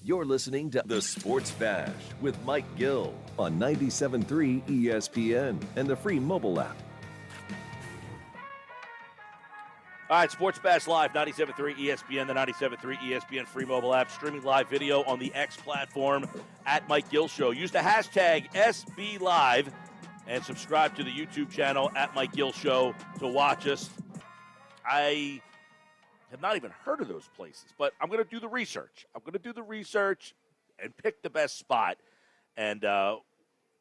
You're listening to The Sports Bash with Mike Gill on 97.3 ESPN and the free mobile app. All right, Sports Bash Live, 97.3 ESPN, the 97.3 ESPN free mobile app, streaming live video on the X platform at Mike Gill Show. Use the hashtag SBLive and subscribe to the YouTube channel at Mike Gill Show to watch us. I have not even heard of those places, but I'm going to do the research. And pick the best spot, and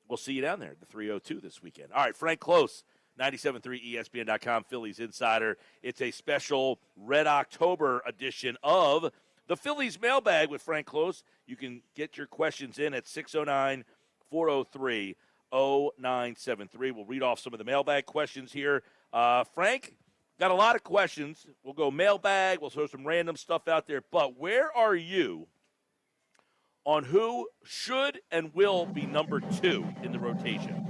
we'll see you down there at the 302 this weekend. All right, Frank Klose, 97.3 ESPN.com, Phillies Insider. It's a special Red October edition of the Phillies Mailbag with Frank Klose. You can get your questions in at 609-403-0973. We'll read off some of the mailbag questions here. Frank, got a lot of questions. We'll go mailbag. We'll throw some random stuff out there. But where are you on who should and will be number 2 in the rotation?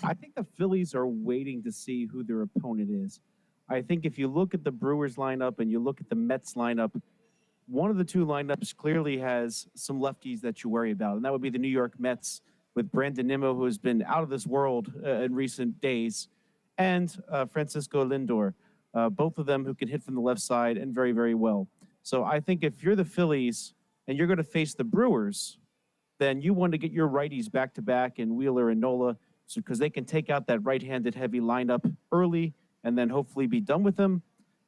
I think the Phillies are waiting to see who their opponent is. I think if you look at the Brewers lineup and you look at the Mets lineup, one of the two lineups clearly has some lefties that you worry about, and that would be the New York Mets with Brandon Nimmo, who has been out of this world in recent days, and Francisco Lindor, both of them who can hit from the left side and very, very well. So I think if you're the Phillies and you're going to face the Brewers, then you want to get your righties back-to-back in Wheeler and Nola, because they can take out that right-handed heavy lineup early and then hopefully be done with them.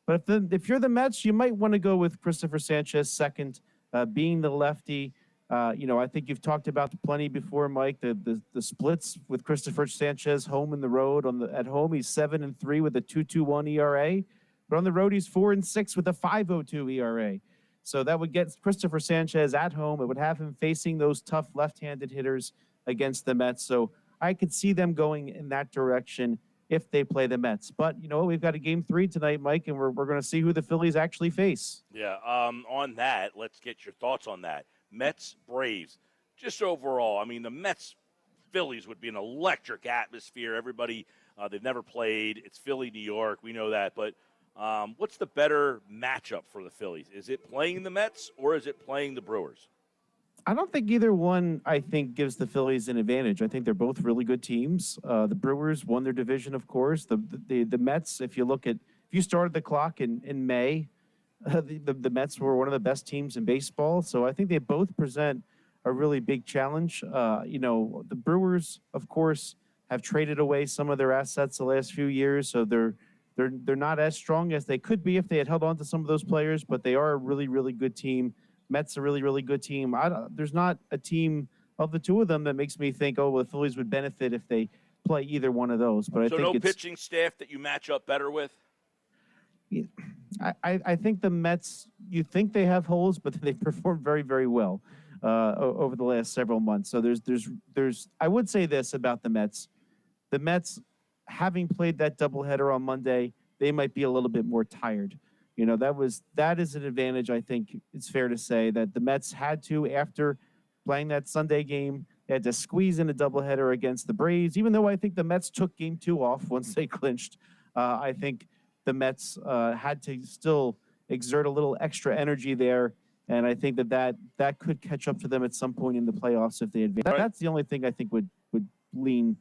But if you're the Mets, you might want to go with Christopher Sanchez second, being the lefty. I think you've talked about plenty before, Mike, the splits with Christopher Sanchez home and the road. At home, he's 7-3 with a 2.21 ERA. But on the road, he's 4-6 with a 5.02 ERA. So that would get Christopher Sanchez at home. It would have him facing those tough left-handed hitters against the Mets. So I could see them going in that direction if they play the Mets. But, we've got a Game 3 tonight, Mike, and we're going to see who the Phillies actually face. Yeah, on that, let's get your thoughts on that. Mets, Braves, just overall, the Mets-Phillies would be an electric atmosphere. Everybody, they've never played. It's Philly, New York. We know that. But what's the better matchup for the Phillies? Is it playing the Mets or is it playing the Brewers? I don't think either one, gives the Phillies an advantage. I think they're both really good teams. The Brewers won their division, of course. The Mets, if you started the clock in May, the Mets were one of the best teams in baseball. So I think they both present a really big challenge. The Brewers, of course, have traded away some of their assets the last few years. So they're not as strong as they could be if they had held on to some of those players, but they are a really, really good team. Mets a really, really good team. There's not a team of the two of them that makes me think, the Phillies would benefit if they play either one of those. But so I think no pitching staff that you match up better with? I think the Mets, you think they have holes, but they perform very, very well over the last several months. So there's I would say this about the Mets. The Mets, having played that doubleheader on Monday, they might be a little bit more tired. That is an advantage. I think it's fair to say that the Mets had to, after playing that Sunday game, they had to squeeze in a doubleheader against the Braves. Even though I think the Mets took Game 2 off once they clinched, I think the Mets had to still exert a little extra energy there, and I think that could catch up to them at some point in the playoffs if they advance. Right. That's the only thing I think would lean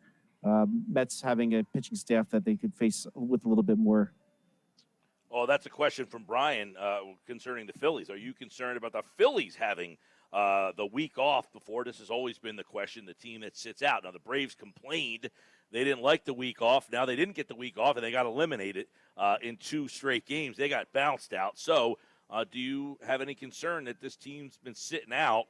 Mets having a pitching staff that they could face with a little bit more. Oh, that's a question from Brian concerning the Phillies. Are you concerned about the Phillies having the week off before? This has always been the question, the team that sits out. Now, the Braves complained they didn't like the week off. Now they didn't get the week off, and they got eliminated in 2 straight games. They got bounced out. So do you have any concern that this team's been sitting out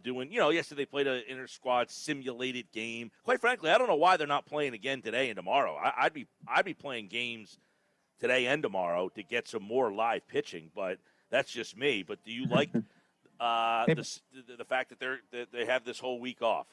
doing, yesterday they played an inter-squad simulated game. Quite frankly, I don't know why they're not playing again today and tomorrow. I'd be playing games today and tomorrow to get some more live pitching, but that's just me. But do you like the fact that they have this whole week off?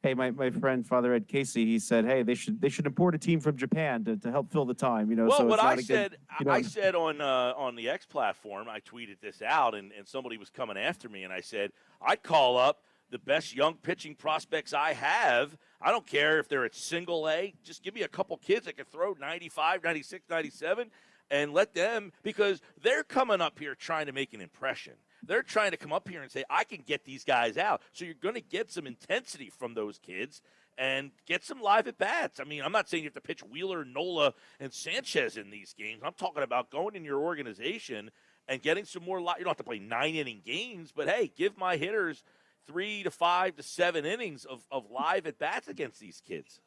Hey, my friend Father Ed Casey, he said, hey, they should import a team from Japan to help fill the time. Well, so what I said, I said on the X platform, I tweeted this out, and somebody was coming after me, and I said I'd call up the best young pitching prospects I have. I don't care if they're at single A. Just give me a couple kids that can throw 95, 96, 97, and let them, because they're coming up here trying to make an impression. They're trying to come up here and say, I can get these guys out. So you're going to get some intensity from those kids and get some live at-bats. I mean, I'm not saying you have to pitch Wheeler, Nola, and Sanchez in these games. I'm talking about going in your organization and getting some more live. You don't have to play 9-inning games, but, hey, give my hitters 3 to 5 to 7 innings of live at-bats against these kids.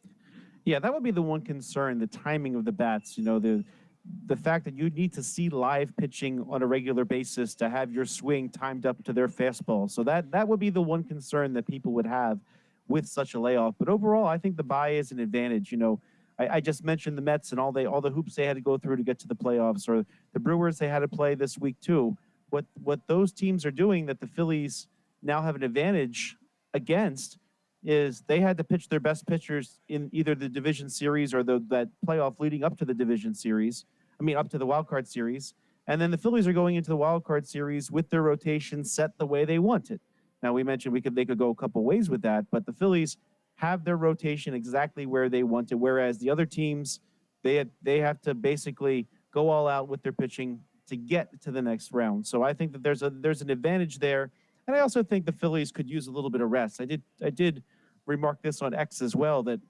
Yeah, that would be the one concern, the timing of the bats. You know, the fact that you need to see live pitching on a regular basis to have your swing timed up to their fastball. So that would be the one concern that people would have with such a layoff. But overall, I think the bye is an advantage. You know, I just mentioned the Mets and all the hoops they had to go through to get to the playoffs, or the Brewers they had to play this week too. What those teams are doing that the Phillies now have an advantage against is they had to pitch their best pitchers in either the division series or that playoff leading up to the division series. I mean, up to the wild card series. And then the Phillies are going into the wild card series with their rotation set the way they want it. Now, we mentioned they could go a couple ways with that, but the Phillies have their rotation exactly where they want it, whereas the other teams, they have to basically go all out with their pitching to get to the next round. So I think that there's an advantage there. And I also think the Phillies could use a little bit of rest. I did remark this on X as well, that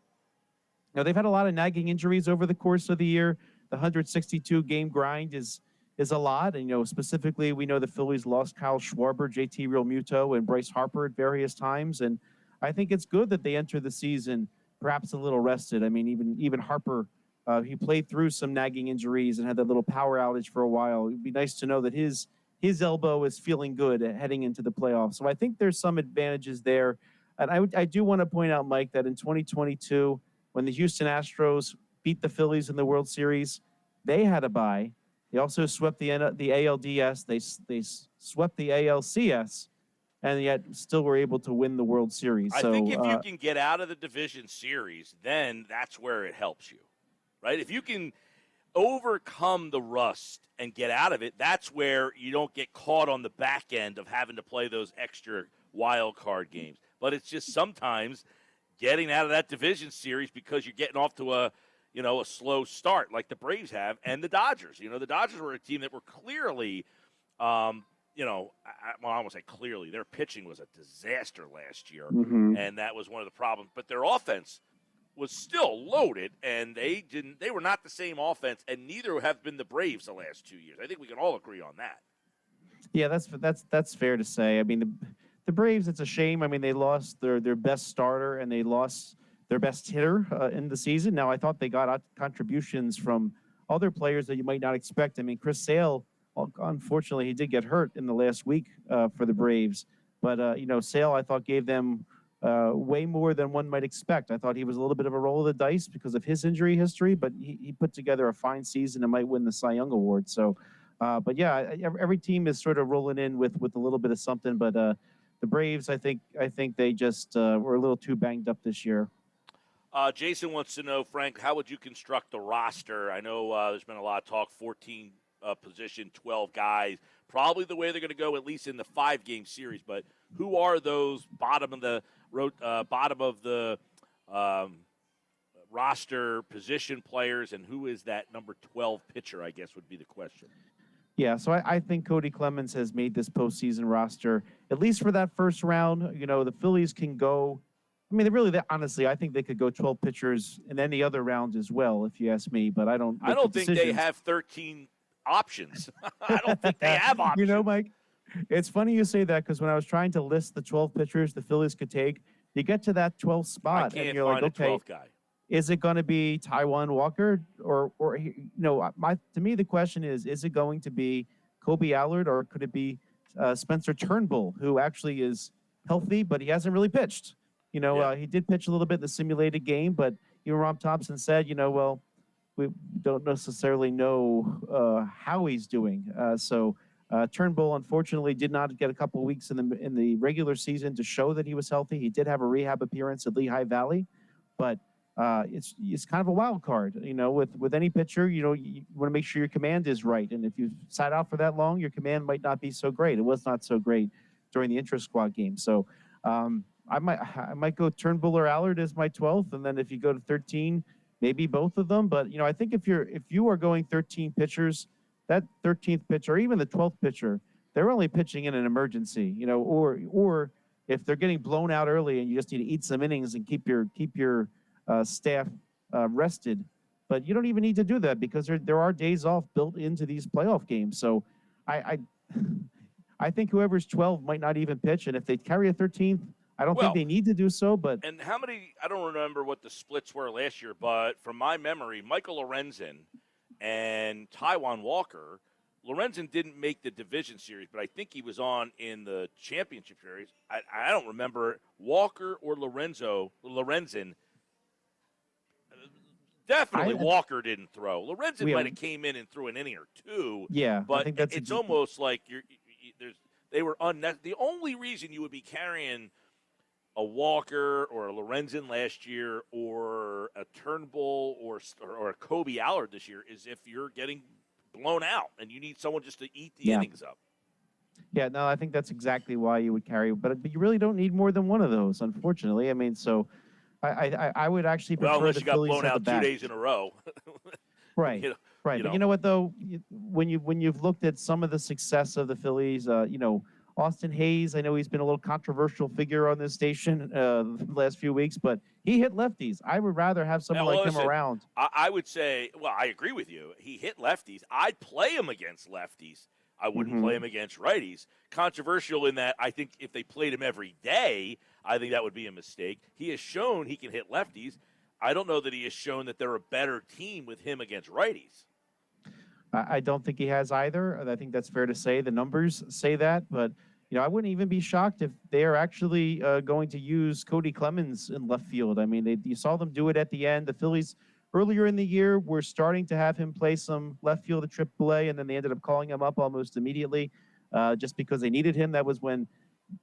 they've had a lot of nagging injuries over the course of the year. The 162 game grind is a lot, and specifically we know the Phillies lost Kyle Schwarber, JT Realmuto, and Bryce Harper at various times, and I think it's good that they enter the season perhaps a little rested. I mean, even Harper, he played through some nagging injuries and had that little power outage for a while. It'd be nice to know that his elbow is feeling good heading into the playoffs. So I think there's some advantages there. And I do want to point out, Mike, that in 2022, when the Houston Astros beat the Phillies in the World Series, they had a bye. They also swept the ALDS. They swept the ALCS, and yet still were able to win the World Series. I think if you can get out of the division series, then that's where it helps you, right? If you can overcome the rust and get out of it, that's where you don't get caught on the back end of having to play those extra wild card games. But it's just sometimes getting out of that division series because you're getting off to a slow start like the Braves have and the Dodgers. The Dodgers were a team that were clearly, I won't say clearly, their pitching was a disaster last year, and that was one of the problems. But their offense was still loaded, and they were not the same offense, and neither have been the Braves the last 2 years. I think we can all agree on that. Yeah, that's fair to say. I mean, the Braves, it's a shame. I mean, they lost their best starter and they lost their best hitter in the season. Now, I thought they got contributions from other players that you might not expect. I mean, Chris Sale, unfortunately, he did get hurt in the last week for the Braves. But, Sale, I thought, gave them way more than one might expect. I thought he was a little bit of a roll of the dice because of his injury history, but he put together a fine season and might win the Cy Young Award. So, but, yeah, every team is sort of rolling in with a little bit of something. But the Braves, I think they just were a little too banged up this year. Jason wants to know, Frank, how would you construct the roster? I know there's been a lot of talk, 14 position, 12 guys. Probably the way they're going to go, at least in the 5-game series. But who are those bottom of the roster position players, and who is that number 12 pitcher, I guess would be the question. Yeah, so I think Cody Clemens has made this postseason roster, at least for that first round. The Phillies can go. I mean, honestly, I think they could go 12 pitchers in any other round as well, if you ask me. But I don't think they have 13 options. I don't think they have options. Mike, it's funny you say that because when I was trying to list the 12 pitchers the Phillies could take, you get to that 12th spot, and you're like, okay, 12th guy. Is it going to be Taijuan Walker or to me, the question is it going to be Kobe Allard or could it be Spencer Turnbull, who actually is healthy, but he hasn't really pitched? He did pitch a little bit in the simulated game, but Rob Thompson said, we don't necessarily know how he's doing. So Turnbull, unfortunately, did not get a couple of weeks in the regular season to show that he was healthy. He did have a rehab appearance at Lehigh Valley, but it's kind of a wild card. With any pitcher, you want to make sure your command is right. And if you sat out for that long, your command might not be so great. It was not so great during the intra-squad game. So I might go Turnbull or Allard as my 12th, and then if you go to 13, maybe both of them. But I think if you are going 13 pitchers, that 13th pitcher, or even the 12th pitcher, they're only pitching in an emergency, or if they're getting blown out early and you just need to eat some innings and keep your staff rested. But you don't even need to do that because there are days off built into these playoff games. So I I think whoever's 12 might not even pitch, and if they carry a 13th, I don't think they need to do so. But and how many? I don't remember what the splits were last year, but from my memory, Michael Lorenzen and Taijuan Walker. Lorenzen didn't make the division series, but I think he was on in the championship series. I don't remember Walker or Lorenzen. Definitely Walker didn't throw. Lorenzen might have came in and threw an inning or two. Yeah, but I think that's it's almost like they were the only reason you would be carrying a Walker or a Lorenzen last year or a Turnbull or a Kobe Allard this year is if you're getting blown out and you need someone just to eat the innings up. Yeah, no, I think that's exactly why you would carry, but you really don't need more than one of those, unfortunately. I mean, so I would actually prefer unless the you got Phillies blown out 2 days in a row. Right. Right. But you know what, though? When you've looked at some of the success of the Phillies, Austin Hayes, I know he's been a little controversial figure on this station the last few weeks, but he hit lefties. I would rather have someone like him around. I would say, I agree with you. He hit lefties. I'd play him against lefties. I wouldn't play him against righties. Controversial in that I think if they played him every day, I think that would be a mistake. He has shown he can hit lefties. I don't know that he has shown that they're a better team with him against righties. I don't think he has either. I think that's fair to say. The numbers say that, but I wouldn't even be shocked if they are actually going to use Cody Clemens in left field. I mean, you saw them do it at the end. The Phillies earlier in the year were starting to have him play some left field at AAA, and then they ended up calling him up almost immediately just because they needed him. That was when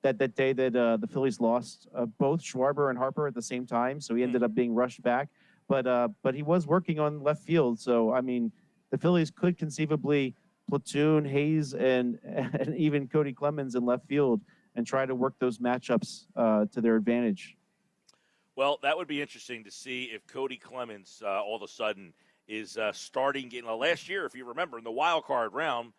that day that the Phillies lost both Schwarber and Harper at the same time, so he ended up being rushed back. But he was working on left field, so I mean, the Phillies could conceivably platoon Hayes and even Cody Clemens in left field and try to work those matchups to their advantage. Well, that would be interesting to see if Cody Clemens all of a sudden is starting. Last year, if you remember, in the wild card round,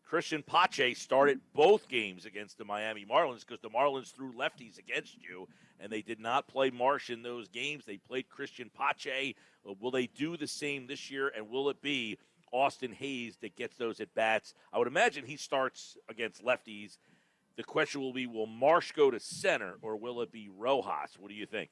Christian Pache started both games against the Miami Marlins because the Marlins threw lefties against you, and they did not play Marsh in those games. They played Christian Pache. Will they do the same this year, and will it be Austin Hayes that gets those at-bats? I would imagine he starts against lefties. The question will be, will Marsh go to center, or will it be Rojas? What do you think?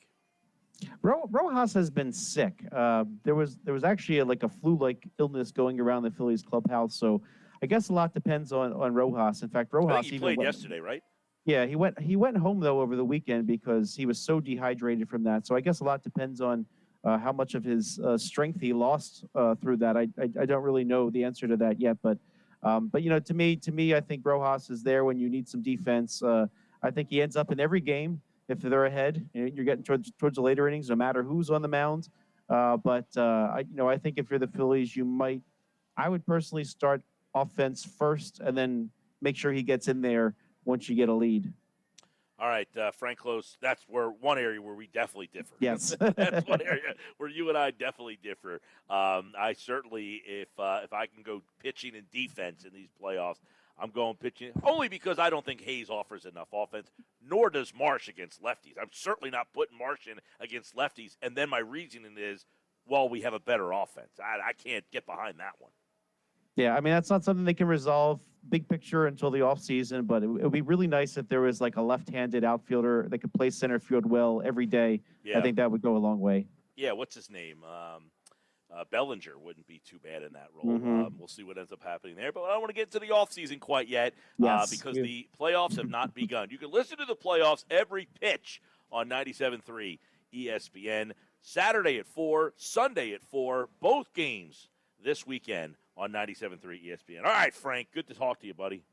Rojas has been sick. There was actually a flu-like illness going around the Phillies clubhouse, so I guess a lot depends on Rojas. In fact, Rojas I think he played yesterday, right? Yeah, he went home, though, over the weekend because he was so dehydrated from that. So I guess a lot depends on how much of his strength he lost through that. I don't really know the answer to that yet, but to me, I think Rojas is there when you need some defense. I think he ends up in every game if they're ahead. You're getting towards the later innings, no matter who's on the mound. I think if you're the Phillies, I would personally start offense first and then make sure he gets in there once you get a lead. All right, Frank Klose, that's one area where we definitely differ. Yes. That's one area where you and I definitely differ. I certainly, if I can go pitching and defense in these playoffs, I'm going pitching, only because I don't think Hayes offers enough offense, nor does Marsh against lefties. I'm certainly not putting Marsh in against lefties, and then my reasoning is, well, we have a better offense. I can't get behind that one. Yeah, I mean, that's not something they can resolve big picture until the offseason, but it would be really nice if there was a left-handed outfielder that could play center field well every day. Yeah. I think that would go a long way. Yeah, what's his name? Bellinger wouldn't be too bad in that role. Mm-hmm. We'll see what ends up happening there, but I don't want to get into the offseason quite yet because the playoffs have not begun. You can listen to the playoffs every pitch on 97.3 ESPN, Saturday at 4, Sunday at 4, both games this weekend on 97.3 ESPN. All right, Frank, good to talk to you, buddy.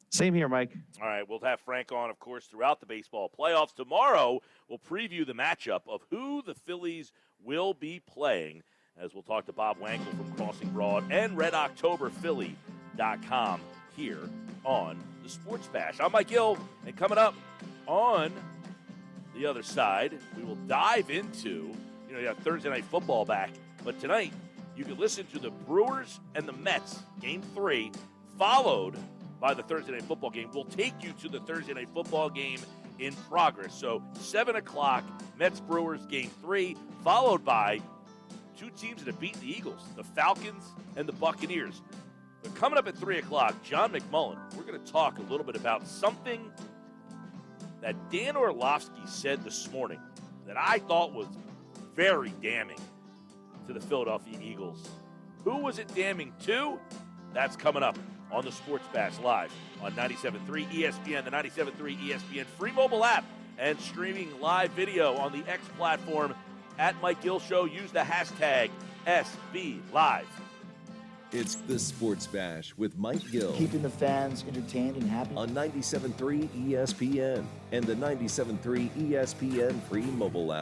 Same here, Mike. All right, we'll have Frank on, of course, throughout the baseball playoffs. Tomorrow, we'll preview the matchup of who the Phillies will be playing, as we'll talk to Bob Wankel from Crossing Broad and RedOctoberPhilly.com here on the Sports Bash. I'm Mike Gill, and coming up on the other side, we will dive into, you have Thursday Night Football back, but tonight you can listen to the Brewers and the Mets, Game 3, followed by the Thursday Night Football game. We'll take you to the Thursday Night Football game in progress. So 7 o'clock, Mets-Brewers Game 3, followed by two teams that have beaten the Eagles, the Falcons and the Buccaneers. But coming up at 3 o'clock, John McMullen, we're going to talk a little bit about something that Dan Orlovsky said this morning that I thought was very damning to the Philadelphia Eagles. Who was it damning to? That's coming up on the Sports Bash Live on 97.3 ESPN, the 97.3 ESPN free mobile app, and streaming live video on the X platform at Mike Gill Show. Use the hashtag SBLive. It's the Sports Bash with Mike Gill. Keeping the fans entertained and happy. On 97.3 ESPN and the 97.3 ESPN free mobile app.